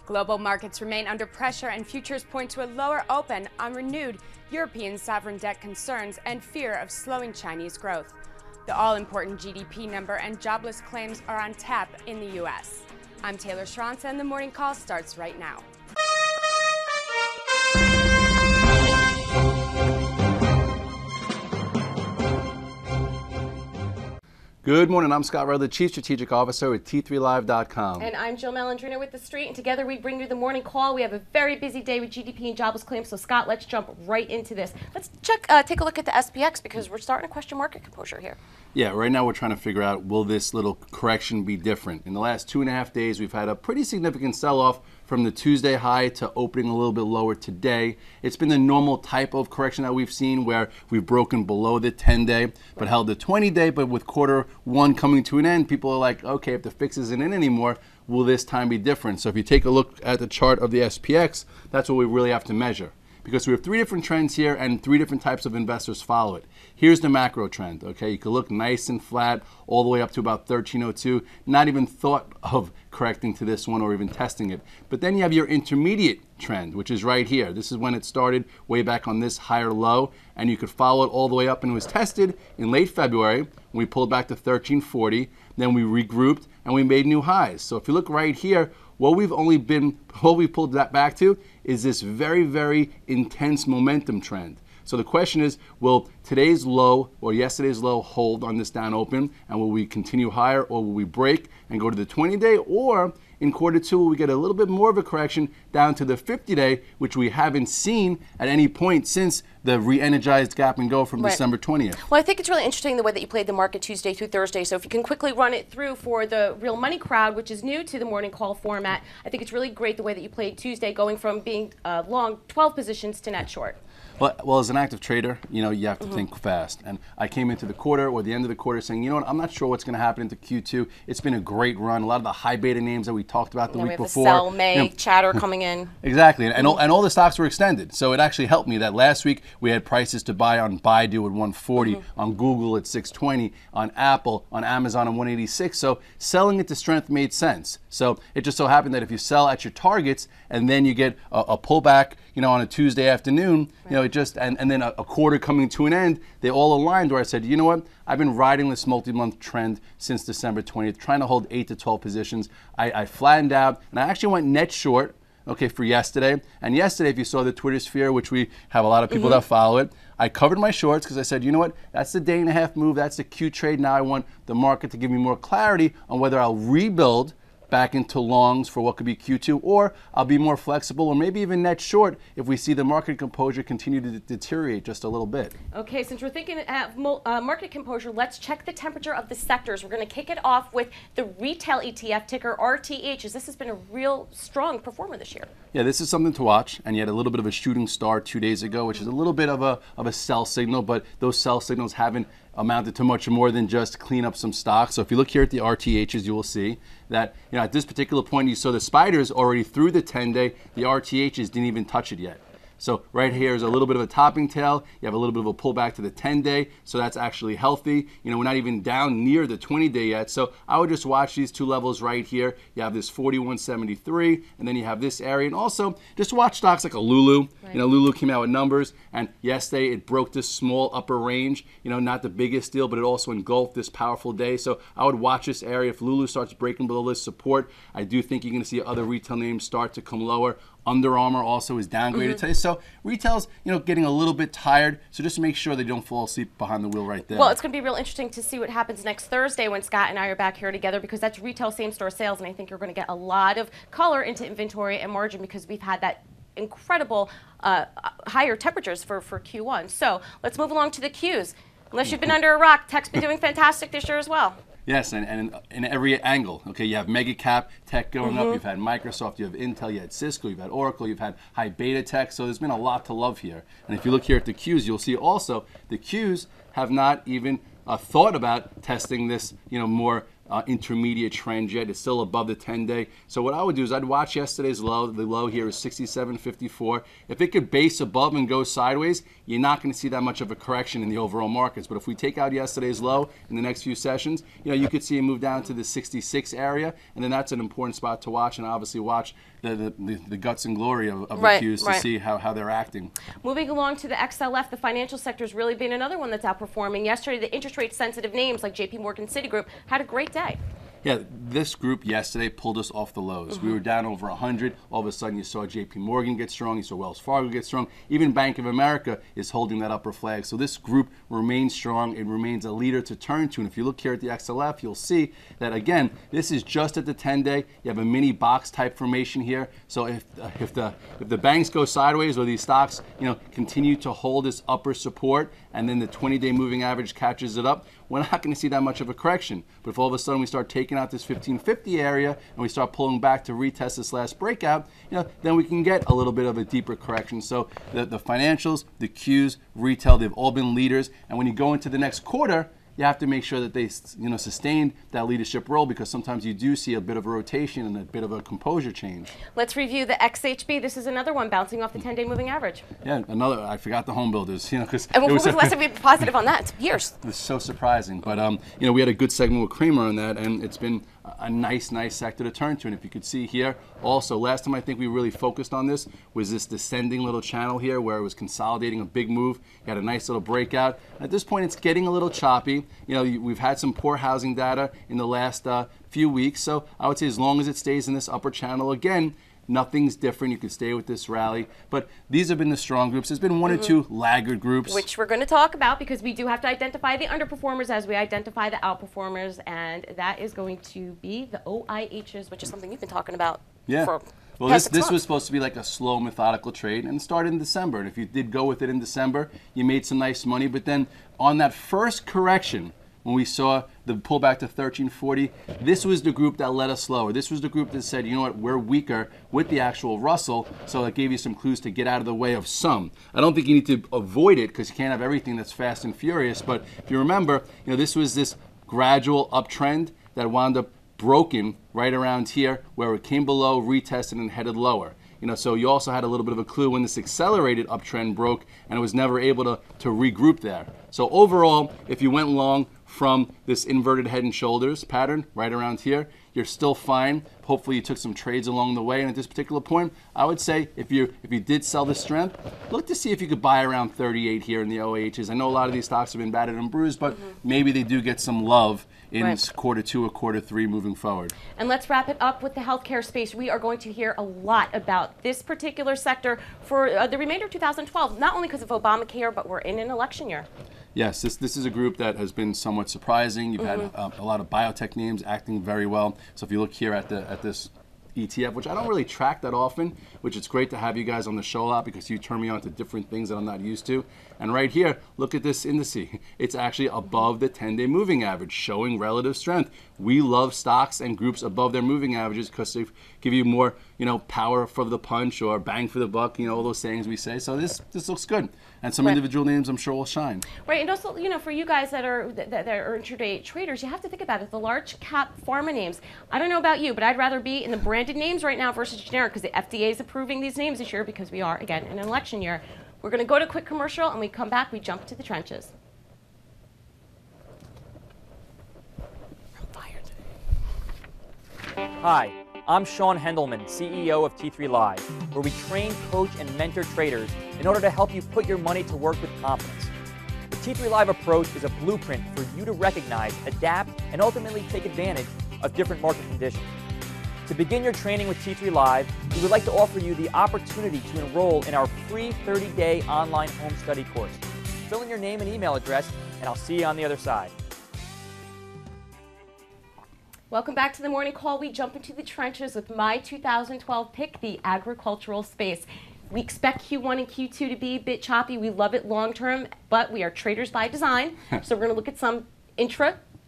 Global markets remain under pressure and futures point to a lower open on renewed European sovereign debt concerns and fear of slowing Chinese growth. The all-important GDP number and jobless claims are on tap in the U.S. I'm Taylor Schronza, and the morning call starts right now. Good morning, I'm Scott Rudd, the Chief Strategic Officer at T3Live.com. And I'm Jill Malandrino with The Street, and together we bring you the morning call. We have a very busy day with GDP and jobless claims, so Scott, let's jump right into this. Let's take a look at the SPX because we're starting to question market composure here. Yeah, right now we're trying to figure out, will this little correction be different? In the last 2.5 days, we've had a pretty significant sell-off from the Tuesday high to opening a little bit lower today. It's been the normal type of correction that we've seen where we've broken below the 10-day, but held the 20-day, but with quarter one coming to an end, people are like, okay, if the fix isn't in anymore, will this time be different? So if you take a look at the chart of the SPX, that's what we really have to measure. Because we have 3 different trends here and 3 different types of investors follow it. Here's the macro trend, okay? You could look nice and flat all the way up to about 1302. Not even thought of correcting to this one or even testing it. But then you have your intermediate trend, which is right here. This is when it started way back on this higher low, and you could follow it all the way up, and it was tested in late February. We pulled back to 1340, then we regrouped, and we made new highs. So if you look right here, what we've pulled that back to is this very, very intense momentum trend. So the question is, will today's low or yesterday's low hold on this down open, and will we continue higher, or will we break and go to the 20-day, or in quarter two will we get a little bit more of a correction down to the 50-day, which we haven't seen at any point since the re-energized gap and go from December 20th. Well, I think it's really interesting the way that you played the market Tuesday through Thursday. So if you can quickly run it through for the real money crowd, which is new to the morning call format, I think it's really great the way that you played Tuesday, going from being long 12 positions to net short. Well, as an active trader, you have to think fast. And I came into the quarter or the end of the quarter saying, you know what, I'm not sure what's going to happen into Q2. It's been a great run. A lot of the high beta names that we talked about the week before. We have the sell May chatter coming in. Exactly. And all the stocks were extended. So it actually helped me that last week we had prices to buy on Baidu at 140, on Google at 620, on Apple, on Amazon at 186. So selling it to strength made sense. So it just so happened that if you sell at your targets and then you get a pullback, on a Tuesday afternoon, and then a quarter coming to an end, they all aligned where I said, you know what, I've been riding this multi-month trend since December 20th, trying to hold 8 to 12 positions. I flattened out, and I actually went net short, for yesterday. And yesterday, if you saw the Twitter sphere, which we have a lot of people that follow it, I covered my shorts because I said, you know what, that's the day-and-a-half move, that's the Q trade. Now I want the market to give me more clarity on whether I'll rebuild back into longs for what could be Q2, or I'll be more flexible, or maybe even net short if we see the market composure continue to deteriorate just a little bit. Okay, since we're thinking at market composure, let's check the temperature of the sectors. We're going to kick it off with the retail ETF ticker RTH, as this has been a real strong performer this year. Yeah, this is something to watch, and you had a little bit of a shooting star 2 days ago, which is a little bit of a sell signal, but those sell signals haven't amounted to much more than just clean up some stocks. So if you look here at the RTHs, you will see that at this particular point, you saw the spiders already through the 10-day. The RTHs didn't even touch it yet. So right here is a little bit of a topping tail. You have a little bit of a pullback to the 10-day, so that's actually healthy. We're not even down near the 20-day yet. So I would just watch these 2 levels right here. You have this 41.73, and then you have this area. And also, just watch stocks like a Lulu. Right. Lulu came out with numbers, and yesterday it broke this small upper range. Not the biggest deal, but it also engulfed this powerful day. So I would watch this area. If Lulu starts breaking below this support, I do think you're going to see other retail names start to come lower. Under Armour also is downgraded today. So retail's, getting a little bit tired. So just make sure they don't fall asleep behind the wheel right there. Well, it's going to be real interesting to see what happens next Thursday when Scott and I are back here together, because that's retail same-store sales, and I think you're going to get a lot of color into inventory and margin because we've had that incredible higher temperatures for Q1. So let's move along to the Qs. Unless you've been under a rock, tech's been doing fantastic this year as well. Yes, and in every angle. Okay, you have mega cap tech going up, you've had Microsoft, you have Intel, you had Cisco, you've had Oracle, you've had high beta tech, so there's been a lot to love here. And if you look here at the Qs, you'll see also the Qs have not even thought about testing this, more intermediate trend yet. It's still above the 10-day. So what I would do is I'd watch yesterday's low. The low here is 67.54. If it could base above and go sideways, you're not going to see that much of a correction in the overall markets. But if we take out yesterday's low in the next few sessions, you could see it move down to the 66 area, and then that's an important spot to watch, and obviously watch the guts and glory of the Qs to see how they're acting. Moving along to the XLF, the financial sector has really been another one that's outperforming. Yesterday, the interest rate sensitive names like JP Morgan, Citigroup had a great day. Yeah, this group yesterday pulled us off the lows. We were down over 100. All of a sudden, you saw JP Morgan get strong. You saw Wells Fargo get strong. Even Bank of America is holding that upper flag. So this group remains strong. It remains a leader to turn to. And if you look here at the XLF, you'll see that, again, this is just at the 10-day. You have a mini box type formation here. So if the banks go sideways or these stocks, continue to hold this upper support, and then the 20-day moving average catches it up, we're not going to see that much of a correction. But if all of a sudden we start taking out this 1550 area and we start pulling back to retest this last breakout, then we can get a little bit of a deeper correction. So the financials, the Qs, retail, they've all been leaders. And when you go into the next quarter, you have to make sure that they sustained that leadership role, because sometimes you do see a bit of a rotation and a bit of a composure change. Let's review the XHB. This is another one bouncing off the 10-day moving average. Yeah, I forgot the home builders, because and when was the last time we been positive on that? It's years. It's so surprising. But, we had a good segment with Kramer on that, and it's been a nice sector to turn to. And if you could see here, also, last time I think we really focused on this was this descending little channel here where it was consolidating a big move. You had a nice little breakout. At this point, it's getting a little choppy. We've had some poor housing data in the last few weeks. So I would say as long as it stays in this upper channel, again, nothing's different. You could stay with this rally. But these have been the strong groups. There's been one or two laggard groups, which we're going to talk about, because we do have to identify the underperformers as we identify the outperformers. And that is going to be the OIHs, which is something you've been talking about for well, this was supposed to be like a slow, methodical trade, and it started in December. And if you did go with it in December, you made some nice money. But then on that first correction, when we saw the pullback to 1340, this was the group that led us lower. This was the group that said, you know what, we're weaker with the actual Russell, so it gave you some clues to get out of the way of some. I don't think you need to avoid it, because you can't have everything that's fast and furious, but if you remember, this was this gradual uptrend that wound up broken right around here, where it came below, retested, and headed lower. So you also had a little bit of a clue when this accelerated uptrend broke, and it was never able to regroup there. So overall, if you went long from this inverted head and shoulders pattern right around here, you're still fine. Hopefully you took some trades along the way, and at this particular point, I would say if you did sell the strength, look to see if you could buy around 38 here in the OHs. I know a lot of these stocks have been battered and bruised, but maybe they do get some love in quarter 2 or quarter 3 moving forward. And let's wrap it up with the healthcare space. We are going to hear a lot about this particular sector for the remainder of 2012, not only because of Obamacare, but we're in an election year. Yes, this is a group that has been somewhat surprising. You've had a lot of biotech names acting very well. So if you look here at this ETF, which I don't really track that often, which it's great to have you guys on the show a lot, because you turn me on to different things that I'm not used to. And right here, look at this indice. It's actually above the 10-day moving average, showing relative strength. We love stocks and groups above their moving averages because they give you more, power for the punch or bang for the buck, all those sayings we say. So this looks good. And some individual names I'm sure will shine. Right, and also, for you guys that are intraday traders, you have to think about it. The large cap pharma names. I don't know about you, but I'd rather be in the branded names right now versus generic, because the FDA is approving these names this year, because we are, again, in an election year. We're going to go to a quick commercial, and we come back, we jump to the trenches. I'm fired. Hi, I'm Sean Hendelman, CEO of T3 Live, where we train, coach, and mentor traders in order to help you put your money to work with confidence. The T3 Live approach is a blueprint for you to recognize, adapt, and ultimately take advantage of different market conditions. To begin your training with T3 Live, we would like to offer you the opportunity to enroll in our free 30-day online home study course. Fill in your name and email address, and I'll see you on the other side. Welcome back to the morning call. We jump into the trenches with my 2012 pick, the agricultural space. We expect Q1 and Q2 to be a bit choppy. We love it long term, but we are traders by design. So we're going to look at some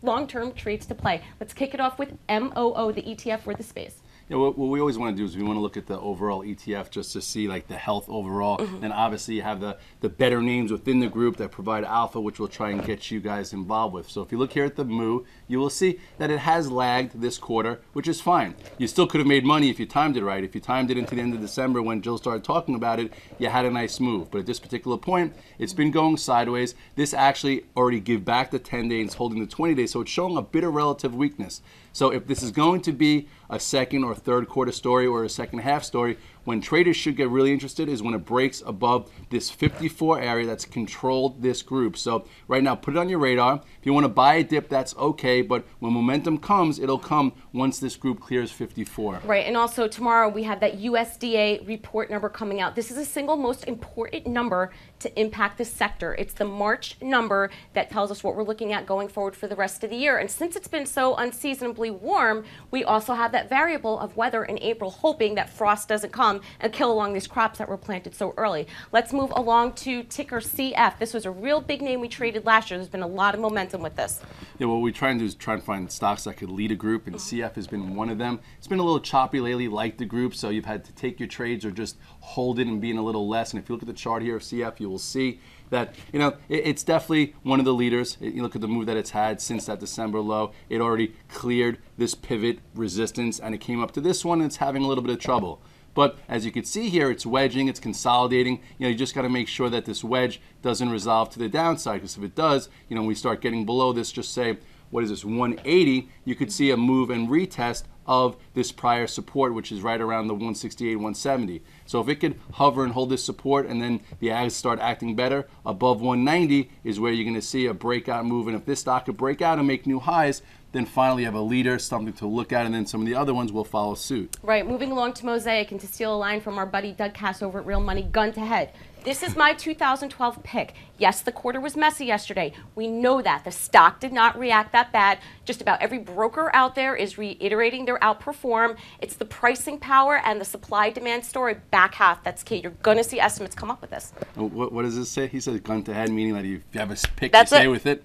long-term trades to play. Let's kick it off with MOO, the ETF for the space. You know, what we always want to do is we want to look at the overall ETF just to see like the health overall. And obviously you have the better names within the group that provide alpha, which we'll try and get you guys involved with. So if you look here at the MU, you will see that it has lagged this quarter, which is fine. You still could have made money if you timed it right. If you timed it into the end of December when Jill started talking about it, you had a nice move. But at this particular point, it's been going sideways. This actually already give back the 10-day and it's holding the 20-day, so it's showing a bit of relative weakness. So if this is going to be a second or third quarter story or a second half story, when traders should get really interested is when it breaks above this 54 area that's controlled this group. So right now, put it on your radar. If you want to buy a dip, that's okay, but when momentum comes, it'll come once this group clears 54. Right, and also tomorrow we have that USDA report number coming out. This is the single most important number to impact the sector. It's the March number that tells us what we're looking at going forward for the rest of the year. And since it's been so unseasonably warm, we also have that variable of weather in April, hoping that frost doesn't come and kill along these crops that were planted so early. Let's move along to ticker CF. This was a real big name we traded last year. There's been a lot of momentum with this. Yeah, what we try and do is try and find stocks that could lead a group, and CF has been one of them. It's been a little choppy lately, like the group, so you've had to take your trades or just hold it and be in a little less. And if you look at the chart here of CF, you will see that, you know, it's definitely one of the leaders. You look at the move that it's had since that December low. It already cleared this pivot resistance, and it came up to this one, and it's having a little bit of trouble. But as you can see here, it's wedging, it's consolidating. You know, you just got to make sure that this wedge doesn't resolve to the downside, because if it does, you know, we start getting below this, just say, what is this, 180, you could see a move and retest of this prior support, which is right around the 168, 170. So if it could hover and hold this support and then the ags start acting better, above 190 is where you're going to see a breakout move. And if this stock could break out and make new highs, then finally you have a leader, something to look at, and then some of the other ones will follow suit. Right, moving along to Mosaic, and to steal a line from our buddy Doug Cass over at Real Money, gun to head. This is my 2012 pick. Yes, the quarter was messy yesterday. We know that. The stock did not react that bad. Just about every broker out there is reiterating their outperform. It's the pricing power and the supply-demand story back half that's key. You're going to see estimates come up with this. What does this say? He said gun to head, meaning that if you have a pick, That's you stay with it.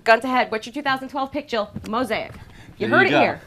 Gun to head. What's your 2012 pick, Jill? Mosaic. You heard it here.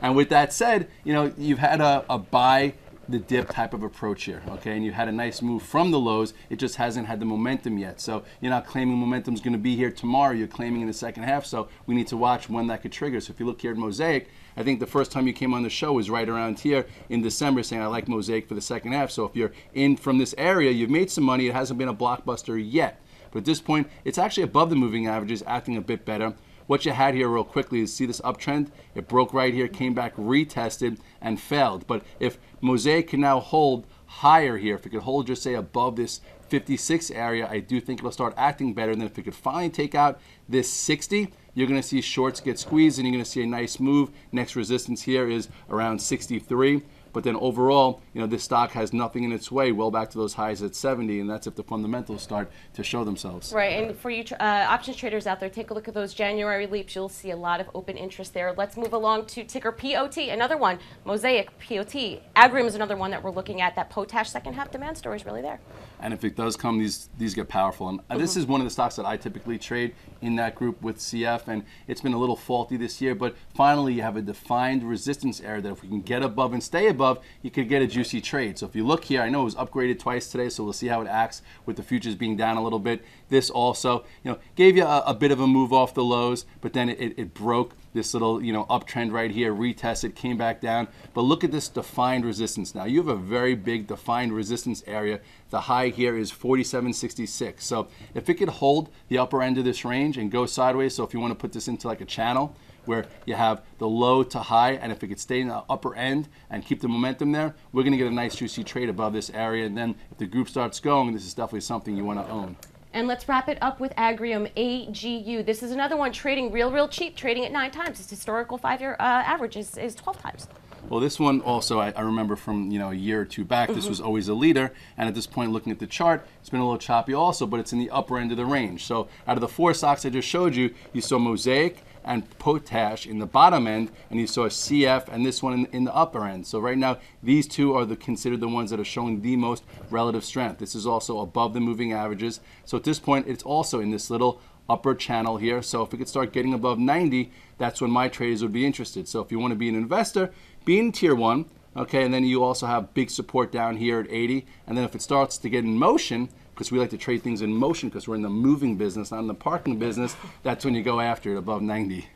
And with that said, you know, you've had a buy the dip type of approach here, okay? And you had a nice move from the lows. It just hasn't had the momentum yet. So you're not claiming momentum's going to be here tomorrow. You're claiming in the second half. So we need to watch when that could trigger. So if you look here at Mosaic, I think the first time you came on the show was right around here in December, saying I like Mosaic for the second half. So if you're in from this area, you've made some money. It hasn't been a blockbuster yet. But at this point, it's actually above the moving averages, acting a bit better. What you had here real quickly is see this uptrend? It broke right here, came back, retested, and failed. But if Mosaic can now hold higher here, if it could hold just say above this 56 area, I do think it'll start acting better. And then if it could finally take out this 60, you're going to see shorts get squeezed and you're going to see a nice move. Next resistance here is around 63. But then overall, you know, this stock has nothing in its way, well back to those highs at 70, and that's if the fundamentals start to show themselves. Right, and for you options traders out there, take a look at those January leaps. You'll see a lot of open interest there. Let's move along to ticker POT, another one, Mosaic, POT. Agrium is another one that we're looking at. That potash second half demand story is really there. And if it does come, these get powerful. And this is one of the stocks that I typically trade in that group with CF, and it's been a little faulty this year, but finally you have a defined resistance area that if we can get above and stay above, you could get a juicy trade. So if you look here, I know it was upgraded twice today, so we'll see how it acts with the futures being down a little bit. This also, you know, gave you a bit of a move off the lows, but then it broke this little, you know, uptrend right here, retested, came back down. But look at this defined resistance now. You have a very big defined resistance area. The high here is 47.66. So if it could hold the upper end of this range and go sideways, so if you want to put this into like a channel where you have the low to high, and if it could stay in the upper end and keep the momentum there, we're going to get a nice juicy trade above this area. And then if the group starts going, this is definitely something you want to own. And let's wrap it up with Agrium, AGU. This is another one trading real cheap, trading at 9 times. Its historical 5-year average is 12 times. Well, this one also, I remember from, you know, a year or two back, this was always a leader. And at this point, looking at the chart, it's been a little choppy also, but it's in the upper end of the range. So out of the 4 stocks I just showed you, you saw Mosaic and Potash in the bottom end, and you saw CF and this one in the upper end. So right now, these two are considered the ones that are showing the most relative strength. This is also above the moving averages. So at this point, it's also in this little upper channel here. So if we could start getting above 90, that's when my traders would be interested. So if you want to be an investor, be in tier 1, Okay, and then you also have big support down here at 80. And then if it starts to get in motion, because we like to trade things in motion because we're in the moving business, not in the parking business, that's when you go after it above 90.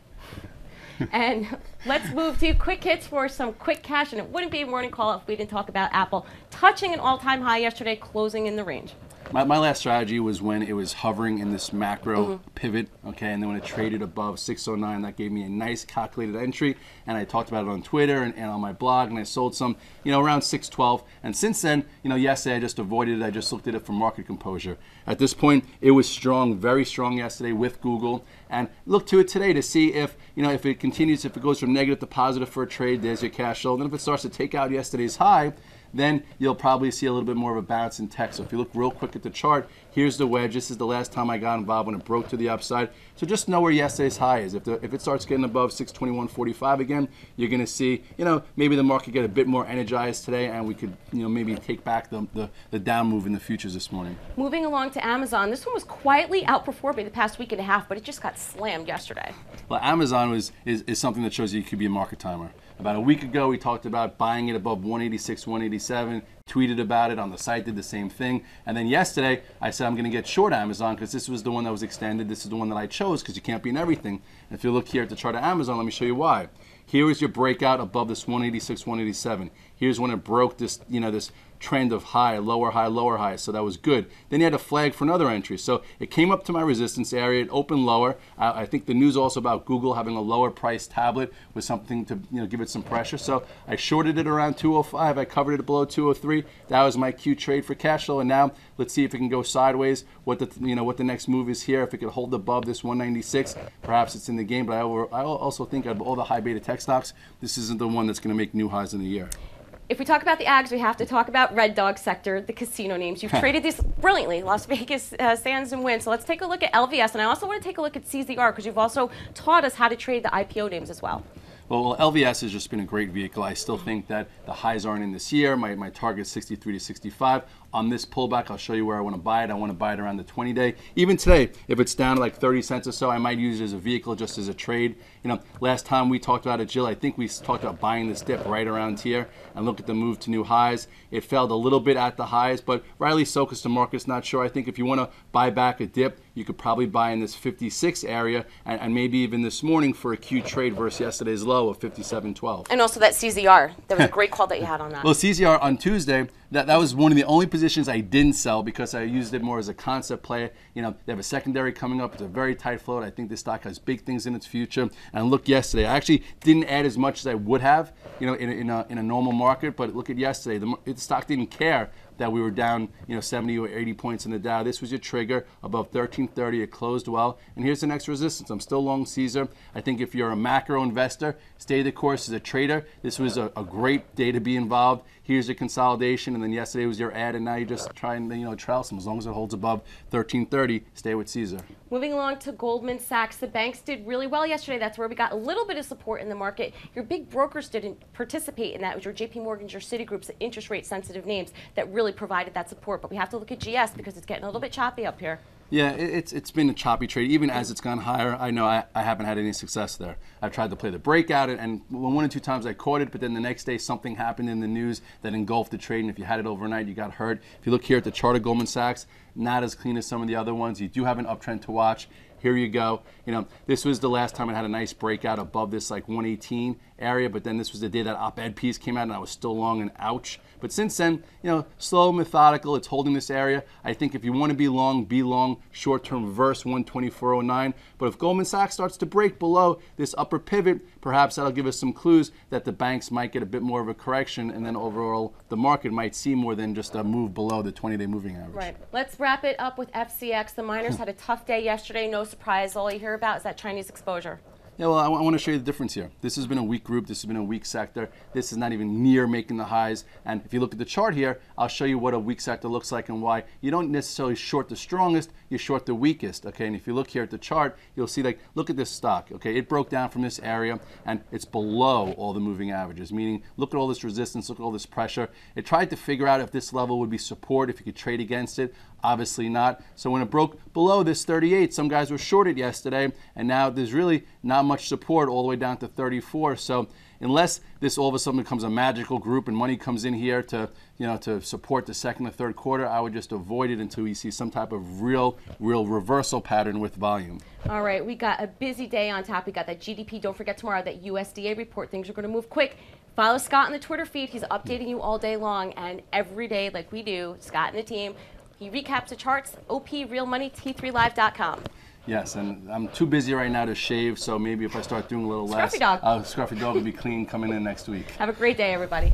And let's move to quick hits for some quick cash. And it wouldn't be a morning call if we didn't talk about Apple touching an all-time high yesterday, closing in the range. My last strategy was when it was hovering in this macro pivot, okay, and then when it traded above 609, that gave me a nice calculated entry, and I talked about it on Twitter and on my blog, and I sold some, around 612, and since then, yesterday I just avoided it. I just looked at it for market composure. At this point, it was strong, very strong yesterday with Google, and look to it today to see if, if it continues, if it goes from negative to positive for a trade, there's your cash flow. Then if it starts to take out yesterday's high, then you'll probably see a little bit more of a bounce in tech. So if you look real quick at the chart, here's the wedge. This is the last time I got involved when it broke to the upside. So just know where yesterday's high is. If it starts getting above 621.45 again, you're going to see, maybe the market get a bit more energized today, and we could, maybe take back the down move in the futures this morning. Moving along to Amazon, this one was quietly outperforming the past week and a half, but it just got slammed yesterday. Well, Amazon is something that shows you could be a market timer. About a week ago, we talked about buying it above 186, 187, tweeted about it on the site, did the same thing. And then yesterday, I said I'm going to get short Amazon because this was the one that was extended. This is the one that I chose because you can't be in everything. And if you look here at the chart of Amazon, let me show you why. Here is your breakout above this 186, 187. Here's when it broke this, this trend of high, lower high, lower high. So that was good. Then you had a flag for another entry. So it came up to my resistance area. It opened lower. I think the news also about Google having a lower price tablet was something to give it some pressure. So I shorted it around 205. I covered it below 203. That was my Q trade for cash flow. And now let's see if it can go sideways. What the next move is here. If it could hold above this 196, perhaps it's in the game. But I also think out of all the high beta tech stocks, this isn't the one that's going to make new highs in the year. If we talk about the ags, we have to talk about Red Dog sector, the casino names. You've traded these brilliantly, Las Vegas, Sands, and Wynn. So let's take a look at LVS, and I also want to take a look at CZR because you've also taught us how to trade the IPO names as well. Well, LVS has just been a great vehicle. I still think that the highs aren't in this year. My target is 63 to 65. On this pullback, I'll show you where I want to buy it. I want to buy it around the 20-day. Even today, if it's down to like 30 cents or so, I might use it as a vehicle, just as a trade. Last time we talked about it, Jill, I think we talked about buying this dip right around here and look at the move to new highs. It failed a little bit at the highs, but rightly so because the market's not sure. I think if you want to buy back a dip, you could probably buy in this 56 area and maybe even this morning for a Q trade versus yesterday's low of 57.12. And also that CZR. There was a great call that you had on that. Well, CZR on Tuesday, that was one of the only positions I didn't sell because I used it more as a concept play. They have a secondary coming up. It's a very tight float. I think this stock has big things in its future. And look yesterday, I actually didn't add as much as I would have, in a normal market. But look at yesterday, the stock didn't care that we were down, 70 or 80 points in the Dow. This was your trigger above 1330. It closed well. And here's the next resistance. I'm still long Caesar. I think if you're a macro investor, stay the course as a trader. This was a great day to be involved. Here's your consolidation, and then yesterday was your ad, and now you're just trying to trail some. As long as it holds above 1330, stay with Caesar. Moving along to Goldman Sachs, the banks did really well yesterday. That's where we got a little bit of support in the market. Your big brokers didn't participate in that. It was your JP Morgans, your Citigroups, the interest rate sensitive names that really provided that support. But we have to look at GS because it's getting a little bit choppy up here. Yeah, it's been a choppy trade. Even as it's gone higher, I know I haven't had any success there. I've tried to play the breakout, and one or two times I caught it, but then the next day something happened in the news that engulfed the trade, and if you had it overnight, you got hurt. If you look here at the chart of Goldman Sachs, not as clean as some of the other ones. You do have an uptrend to watch. Here you go. This was the last time it had a nice breakout above this like 118 area, but then this was the day that op-ed piece came out and I was still long and ouch. But since then, slow, methodical, it's holding this area. I think if you want to be long, short-term reverse 124.09. But if Goldman Sachs starts to break below this upper pivot, perhaps that'll give us some clues that the banks might get a bit more of a correction, and then overall the market might see more than just a move below the 20-day moving average. Right. Let's wrap it up with FCX. The miners had a tough day yesterday. No surprise. All you hear about is that Chinese exposure. Yeah, well, I want to show you the difference here. This has been a weak group. This has been a weak sector. This is not even near making the highs. And if you look at the chart here, I'll show you what a weak sector looks like and why. You don't necessarily short the strongest, you short the weakest, okay? And if you look here at the chart, you'll see, like, look at this stock, okay? It broke down from this area, and it's below all the moving averages, meaning look at all this resistance, look at all this pressure. It tried to figure out if this level would be support, if you could trade against it. Obviously not. So when it broke below this 38, some guys were shorted yesterday, and now there's really not much support all the way down to 34. So unless this all of a sudden becomes a magical group and money comes in here to, to support the second or third quarter, I would just avoid it until we see some type of real reversal pattern with volume. All right, we got a busy day on tap. We got that GDP. Don't forget tomorrow, that USDA report. Things are going to move quick. Follow Scott on the Twitter feed. He's updating you all day long, and every day, like we do, Scott and the team, he recaps the charts. OP, Real Money, T3Live.com. Yes, and I'm too busy right now to shave, so maybe if I start doing a little less, Scruffy Dog. Scruffy Dog will be clean coming in next week. Have a great day, everybody.